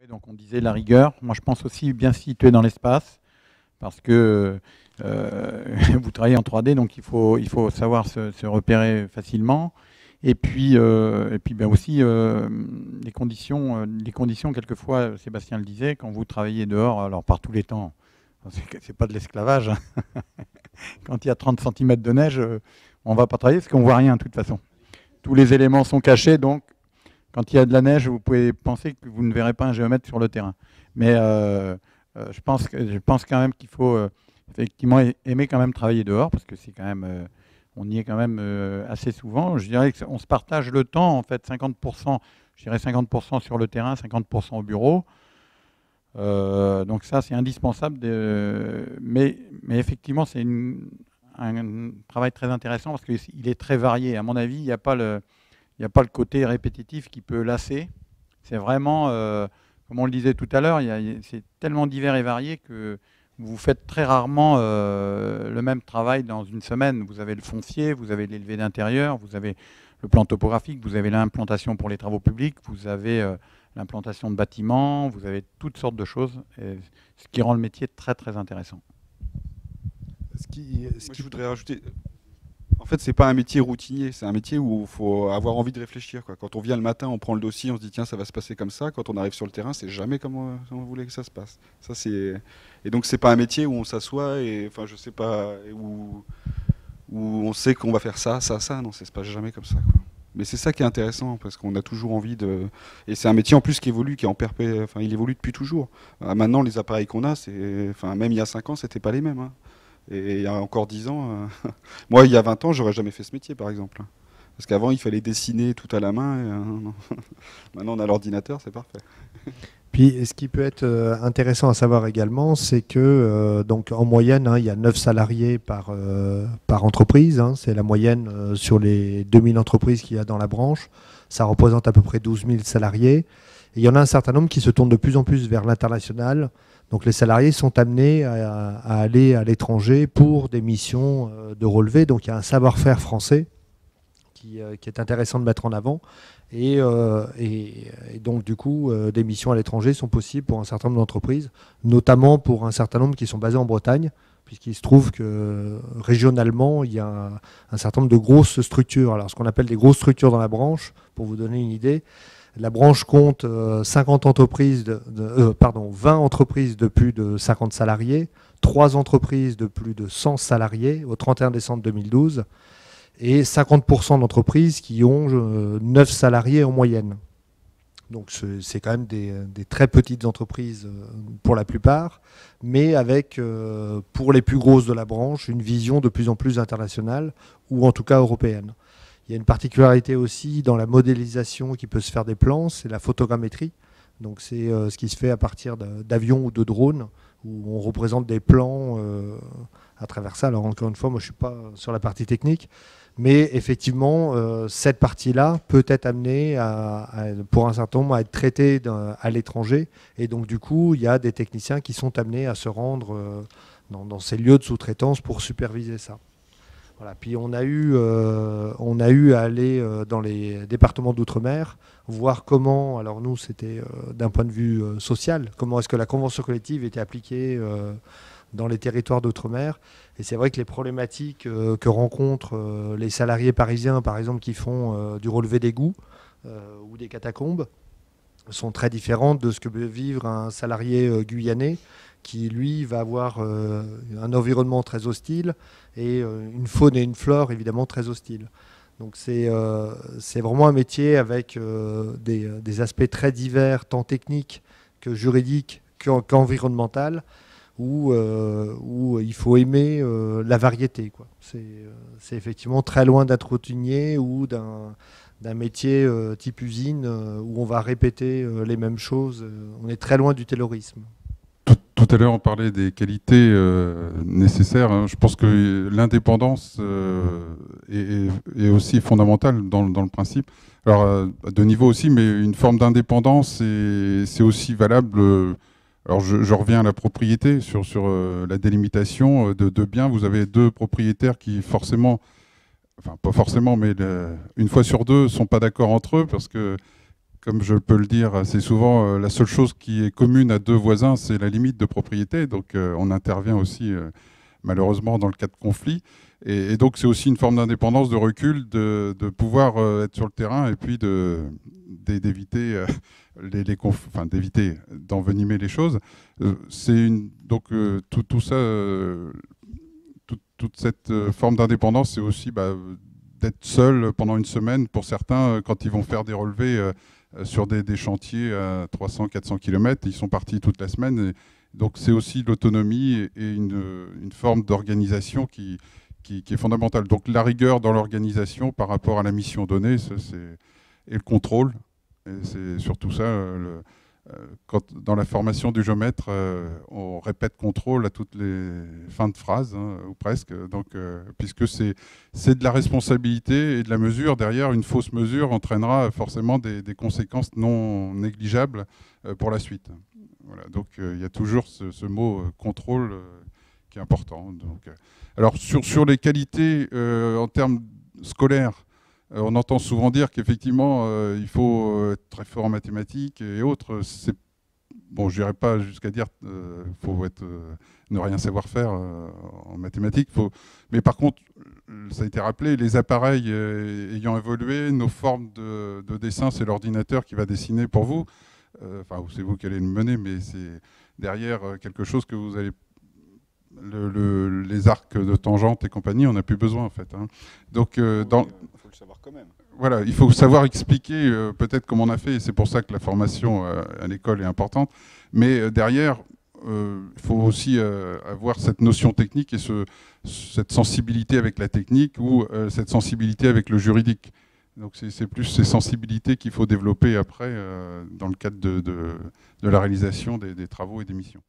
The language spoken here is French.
Oui, donc on disait la rigueur. Moi, je pense aussi bien se situer dans l'espace, parce que vous travaillez en 3D, donc il faut savoir se repérer facilement. Et puis ben aussi les conditions, quelquefois, Sébastien le disait, quand vous travaillez dehors, alors par tous les temps, c'est pas de l'esclavage, hein. Quand il y a 30 centimètres de neige, on ne va pas travailler parce qu'on ne voit rien de toute façon. Tous les éléments sont cachés, donc quand il y a de la neige, vous pouvez penser que vous ne verrez pas un géomètre sur le terrain. Mais je pense quand même qu'il faut effectivement aimer quand même travailler dehors, parce que c'est quand même, on y est quand même assez souvent. Je dirais qu'on se partage le temps, en fait, 50%, je dirais 50% sur le terrain, 50% au bureau. Donc ça, c'est indispensable. Mais effectivement, c'est un travail très intéressant parce qu'il est très varié. À mon avis, il n'y a pas le côté répétitif qui peut lasser. C'est vraiment, comme on le disait tout à l'heure, c'est tellement divers et varié que vous faites très rarement le même travail dans une semaine. Vous avez le foncier, vous avez l'élevé d'intérieur, vous avez le plan topographique, vous avez l'implantation pour les travaux publics, vous avez l'implantation de bâtiments, vous avez toutes sortes de choses, ce qui rend le métier très très intéressant. Moi, je voudrais rajouter, en fait, c'est pas un métier routinier, c'est un métier où il faut avoir envie de réfléchir, quoi. Quand on vient le matin, on prend le dossier, on se dit tiens, ça va se passer comme ça. Quand on arrive sur le terrain, c'est jamais comme on voulait que ça se passe. Ça, c'est... Et donc, c'est pas un métier où on s'assoit et, enfin, je sais pas, où on sait qu'on va faire ça, ça, ça. Non, ça se passe jamais comme ça, quoi. Mais c'est ça qui est intéressant, parce qu'on a toujours envie de... Et c'est un métier en plus qui évolue, qui est en Enfin, il évolue depuis toujours. Maintenant, les appareils qu'on a, enfin, même il y a 5 ans, c'était pas les mêmes, hein. Et il y a encore 10 ans, moi, il y a 20 ans, j'aurais jamais fait ce métier, par exemple. Parce qu'avant, il fallait dessiner tout à la main. Non. Maintenant, on a l'ordinateur, c'est parfait. Puis, ce qui peut être intéressant à savoir également, c'est que donc en moyenne, hein, il y a 9 salariés par entreprise, hein. C'est la moyenne sur les 2000 entreprises qu'il y a dans la branche. Ça représente à peu près 12 000 salariés. Et il y en a un certain nombre qui se tournent de plus en plus vers l'international. Donc les salariés sont amenés à aller à l'étranger pour des missions de relevé. Donc il y a un savoir-faire français qui est intéressant de mettre en avant. Et donc, du coup, des missions à l'étranger sont possibles pour un certain nombre d'entreprises, notamment pour un certain nombre qui sont basés en Bretagne, puisqu'il se trouve que régionalement, il y a un certain nombre de grosses structures. Alors, ce qu'on appelle des grosses structures dans la branche, pour vous donner une idée, la branche compte 50 entreprises 20 entreprises de plus de 50 salariés, 3 entreprises de plus de 100 salariés au 31 décembre 2012, et 50% d'entreprises qui ont 9 salariés en moyenne. Donc c'est quand même des très petites entreprises pour la plupart, mais avec, pour les plus grosses de la branche, une vision de plus en plus internationale, ou en tout cas européenne. Il y a une particularité aussi dans la modélisation qui peut se faire des plans, c'est la photogrammétrie. Donc c'est ce qui se fait à partir d'avions ou de drones, où on représente des plans à travers ça. Alors encore une fois, moi je ne suis pas sur la partie technique, mais effectivement, cette partie-là peut être amenée pour un certain nombre à être traitée à l'étranger. Et donc du coup, il y a des techniciens qui sont amenés à se rendre dans ces lieux de sous-traitance pour superviser ça. Voilà. Puis on a eu à aller dans les départements d'outre-mer, voir comment, alors nous c'était d'un point de vue social, comment est-ce que la convention collective était appliquée dans les territoires d'outre-mer. Et c'est vrai que les problématiques que rencontrent les salariés parisiens, par exemple, qui font du relevé d'égouts ou des catacombes, sont très différentes de ce que peut vivre un salarié guyanais qui, lui, va avoir un environnement très hostile et une faune et une flore, évidemment, très hostiles. Donc c'est vraiment un métier avec des aspects très divers, tant techniques que juridiques qu'environnemental, où il faut aimer la variété, quoi. C'est effectivement très loin d'être routinier ou d'un métier type usine où on va répéter les mêmes choses. On est très loin du taylorisme. Tout à l'heure, on parlait des qualités nécessaires, hein. Je pense que l'indépendance est aussi fondamentale dans le principe. Alors, à deux niveaux aussi, mais une forme d'indépendance, c'est aussi valable. Alors, je reviens à la propriété, sur la délimitation de biens. Vous avez deux propriétaires qui forcément, enfin pas forcément, mais une fois sur deux, ne sont pas d'accord entre eux, parce que comme je peux le dire assez souvent, la seule chose qui est commune à deux voisins, c'est la limite de propriété. Donc on intervient aussi malheureusement dans le cas de conflits. Et donc c'est aussi une forme d'indépendance, de recul, de pouvoir être sur le terrain et puis d'éviter d'éviter d'envenimer les choses. Donc tout ça, toute cette forme d'indépendance, c'est aussi d'être seul pendant une semaine pour certains quand ils vont faire des relevés sur des chantiers à 300-400 km. Ils sont partis toute la semaine. Donc c'est aussi l'autonomie et une forme d'organisation qui est fondamentale. Donc la rigueur dans l'organisation par rapport à la mission donnée, et le contrôle. Et c'est surtout ça, dans la formation du géomètre, on répète contrôle à toutes les fins de phrase, hein, ou presque. Donc, puisque c'est de la responsabilité et de la mesure. Derrière, une fausse mesure entraînera forcément des conséquences non négligeables pour la suite. Voilà, donc il y a toujours ce mot contrôle qui est important. Donc, alors sur les qualités en termes scolaires, on entend souvent dire qu'effectivement il faut être très fort en mathématiques et autres. Bon, je n'irai pas jusqu'à dire qu'il faut ne rien savoir faire en mathématiques. Mais par contre, ça a été rappelé, les appareils ayant évolué, nos formes de dessin, c'est l'ordinateur qui va dessiner pour vous. Enfin, c'est vous qui allez le mener, mais c'est derrière quelque chose que vous allez... les arcs de tangente et compagnie, on n'a plus besoin en fait. Hein. Donc, faut le savoir quand même. Voilà, il faut savoir expliquer peut-être comme on a fait, et c'est pour ça que la formation à l'école est importante. Mais derrière, il faut aussi avoir cette notion technique et cette sensibilité avec la technique ou cette sensibilité avec le juridique. Donc c'est plus ces sensibilités qu'il faut développer après dans le cadre de la réalisation des travaux et des missions.